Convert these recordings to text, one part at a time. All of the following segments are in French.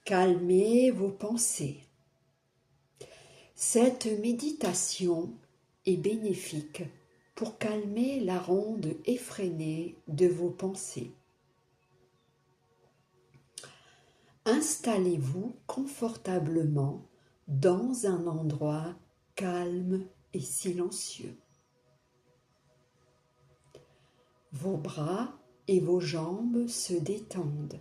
Calmez vos pensées. Cette méditation est bénéfique pour calmer la ronde effrénée de vos pensées. Installez-vous confortablement dans un endroit calme et silencieux. Vos bras et vos jambes se détendent.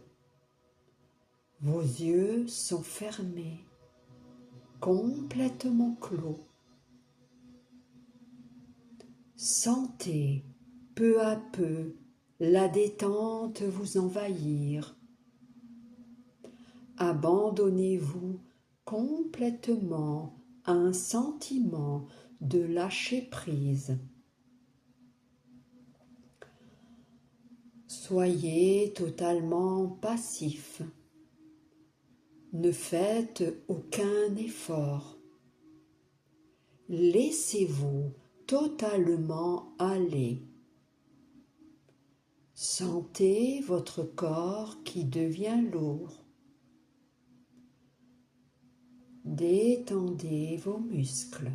Vos yeux sont fermés, complètement clos. Sentez peu à peu la détente vous envahir. Abandonnez-vous complètement à un sentiment de lâcher prise. Soyez totalement passif. Ne faites aucun effort. Laissez-vous totalement aller. Sentez votre corps qui devient lourd. Détendez vos muscles.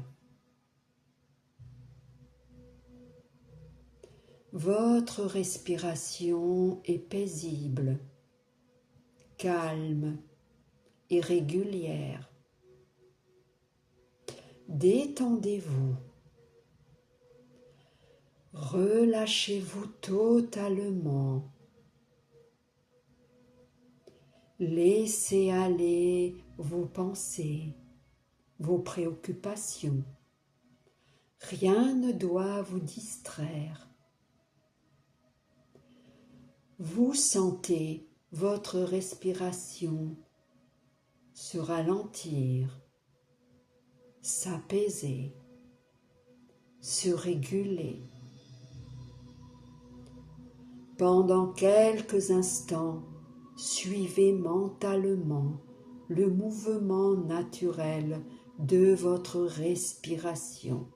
Votre respiration est paisible, calme et régulière. Détendez-vous. Relâchez-vous totalement. Laissez aller vos pensées, vos préoccupations. Rien ne doit vous distraire. Vous sentez votre respiration se ralentir, s'apaiser, se réguler. Pendant quelques instants, suivez mentalement le mouvement naturel de votre respiration.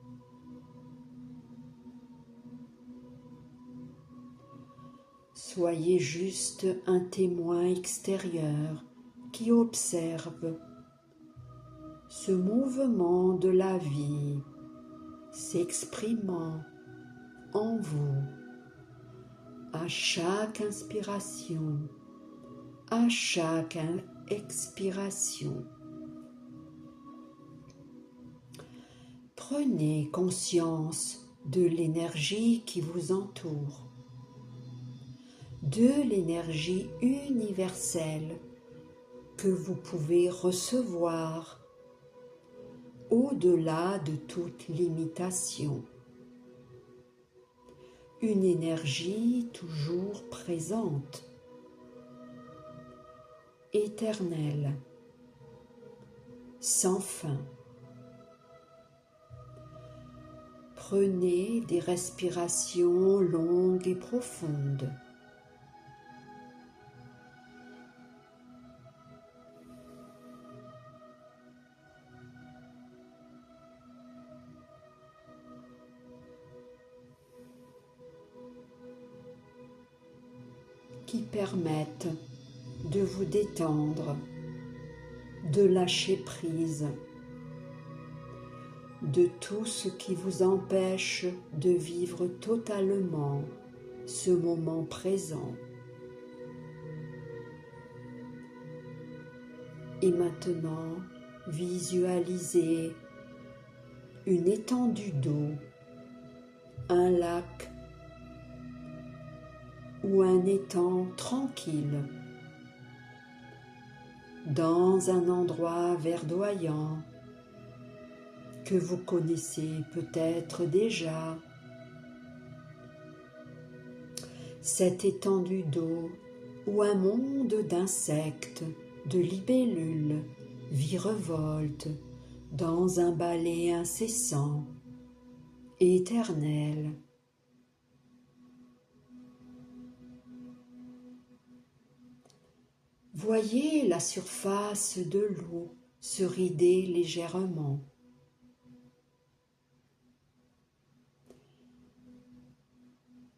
Soyez juste un témoin extérieur qui observe ce mouvement de la vie s'exprimant en vous à chaque inspiration, à chaque expiration. Prenez conscience de l'énergie qui vous entoure, de l'énergie universelle que vous pouvez recevoir au-delà de toute limitation. Une énergie toujours présente, éternelle, sans fin. Prenez des respirations longues et profondes. Qui permettent de vous détendre, de lâcher prise de tout ce qui vous empêche de vivre totalement ce moment présent. Et maintenant, visualisez une étendue d'eau, un lac ou un étang tranquille, dans un endroit verdoyant que vous connaissez peut-être déjà. Cette étendue d'eau où un monde d'insectes, de libellules virevolte dans un balai incessant, éternel. Voyez la surface de l'eau se rider légèrement.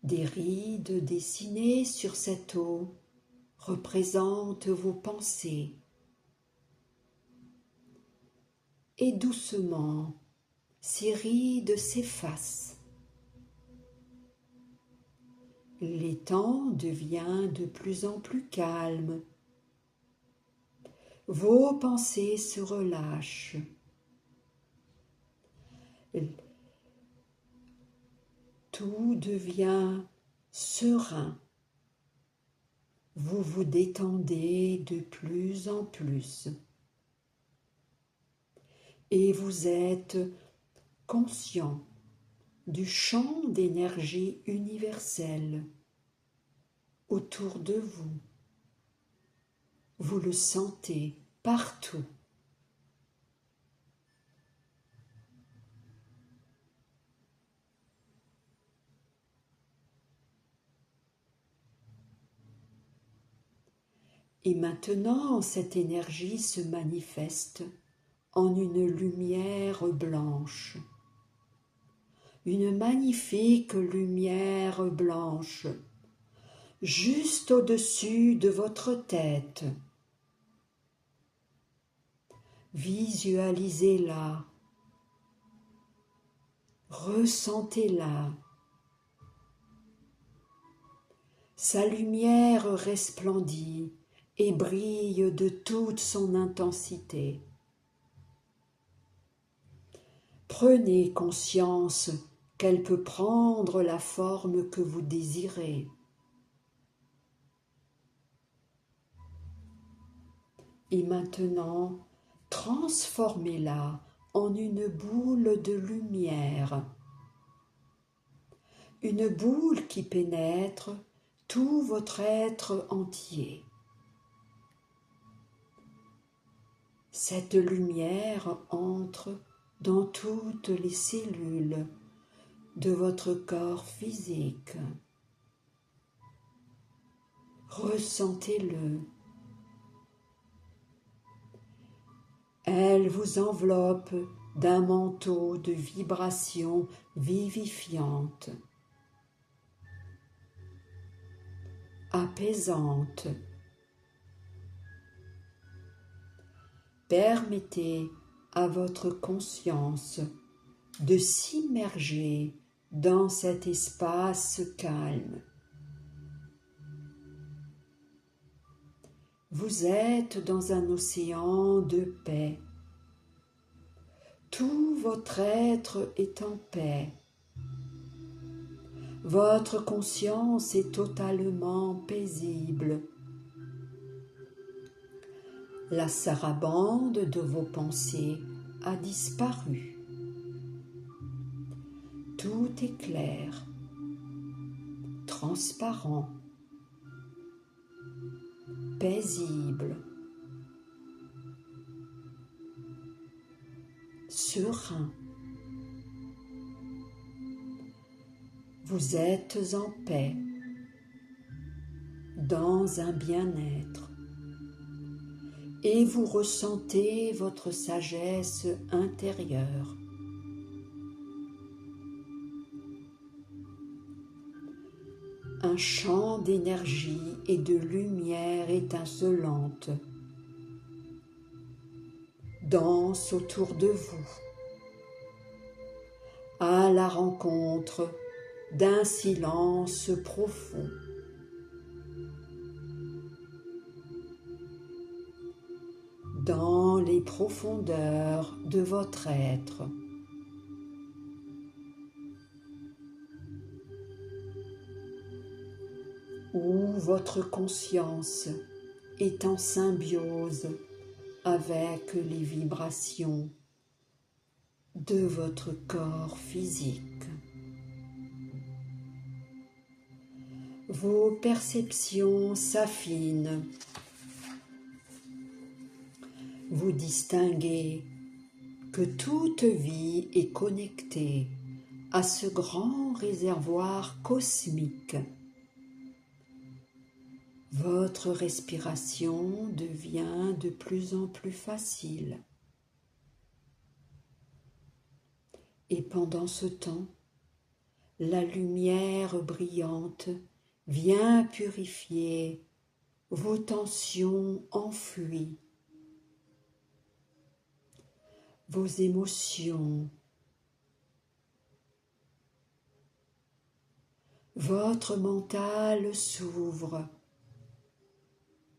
Des rides dessinées sur cette eau représentent vos pensées, et doucement, ces rides s'effacent. L'étang devient de plus en plus calme. Vos pensées se relâchent. Tout devient serein. Vous vous détendez de plus en plus. Et vous êtes conscient du champ d'énergie universelle autour de vous. Vous le sentez partout. Et maintenant, cette énergie se manifeste en une lumière blanche. Une magnifique lumière blanche, juste au-dessus de votre tête. Visualisez-la, ressentez-la. Sa lumière resplendit et brille de toute son intensité. Prenez conscience qu'elle peut prendre la forme que vous désirez. Et maintenant, transformez-la en une boule de lumière. Une boule qui pénètre tout votre être entier. Cette lumière entre dans toutes les cellules de votre corps physique. Ressentez-le. Elle vous enveloppe d'un manteau de vibrations vivifiantes, apaisantes. Permettez à votre conscience de s'immerger dans cet espace calme. Vous êtes dans un océan de paix. Tout votre être est en paix. Votre conscience est totalement paisible. La sarabande de vos pensées a disparu. Tout est clair, transparent, paisible, serein. Vous êtes en paix, dans un bien-être, et vous ressentez votre sagesse intérieure. Un champ d'énergie et de lumière étincelante danse autour de vous, à la rencontre d'un silence profond. Dans les profondeurs de votre être. Où votre conscience est en symbiose avec les vibrations de votre corps physique. Vos perceptions s'affinent. Vous distinguez que toute vie est connectée à ce grand réservoir cosmique. Votre respiration devient de plus en plus facile. Et pendant ce temps, la lumière brillante vient purifier vos tensions enfouies. vos émotions, votre mental s'ouvre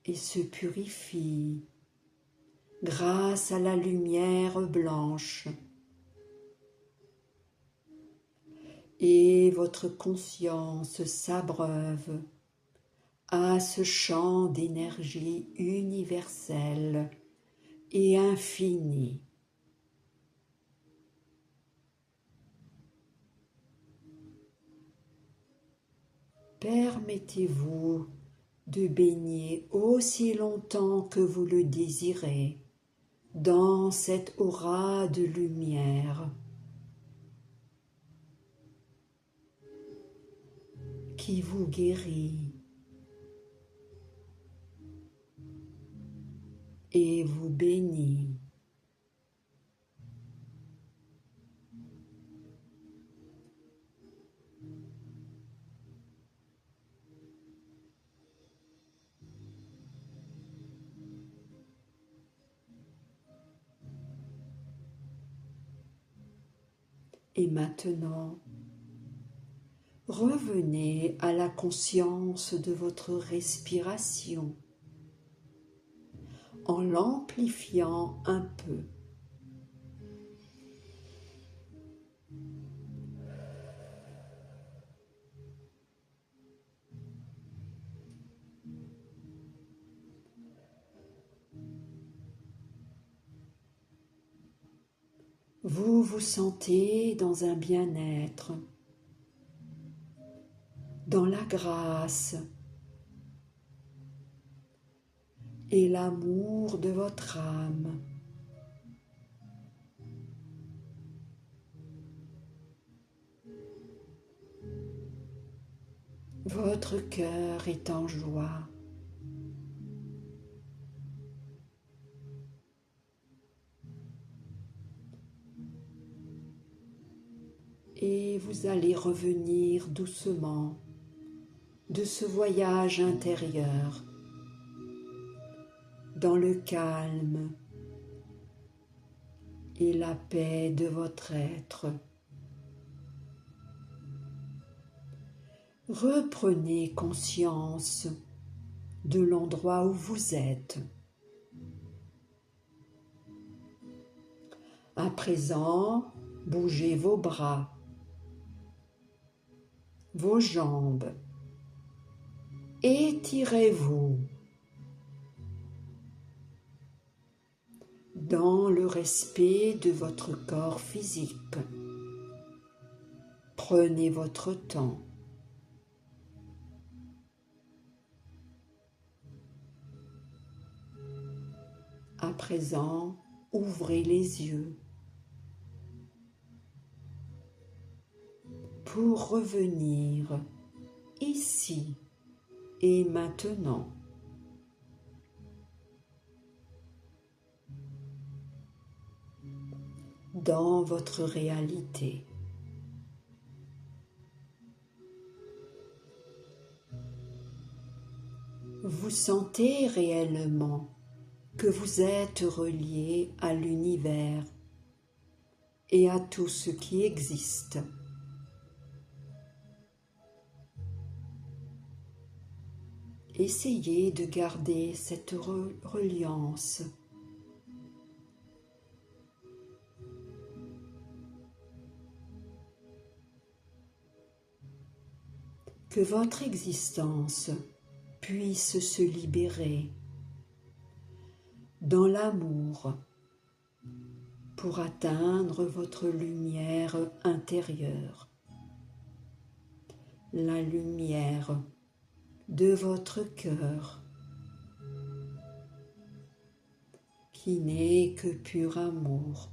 et se purifie grâce à la lumière blanche. Et votre conscience s'abreuve à ce champ d'énergie universelle et infinie. Permettez-vous de baigner aussi longtemps que vous le désirez dans cette aura de lumière qui vous guérit et vous bénit. Et maintenant, revenez à la conscience de votre respiration en l'amplifiant un peu. Vous vous sentez dans un bien-être, dans la grâce et l'amour de votre âme. Votre cœur est en joie. Et vous allez revenir doucement de ce voyage intérieur dans le calme et la paix de votre être. Reprenez conscience de l'endroit où vous êtes. À présent, bougez vos bras, vos jambes, étirez-vous dans le respect de votre corps physique. Prenez votre temps. À présent, ouvrez les yeux pour revenir ici et maintenant. Dans votre réalité. Vous sentez réellement que vous êtes relié à l'univers et à tout ce qui existe. Essayez de garder cette reliance. Que votre existence puisse se libérer dans l'amour pour atteindre votre lumière intérieure, la lumière de votre cœur qui n'est que pur amour.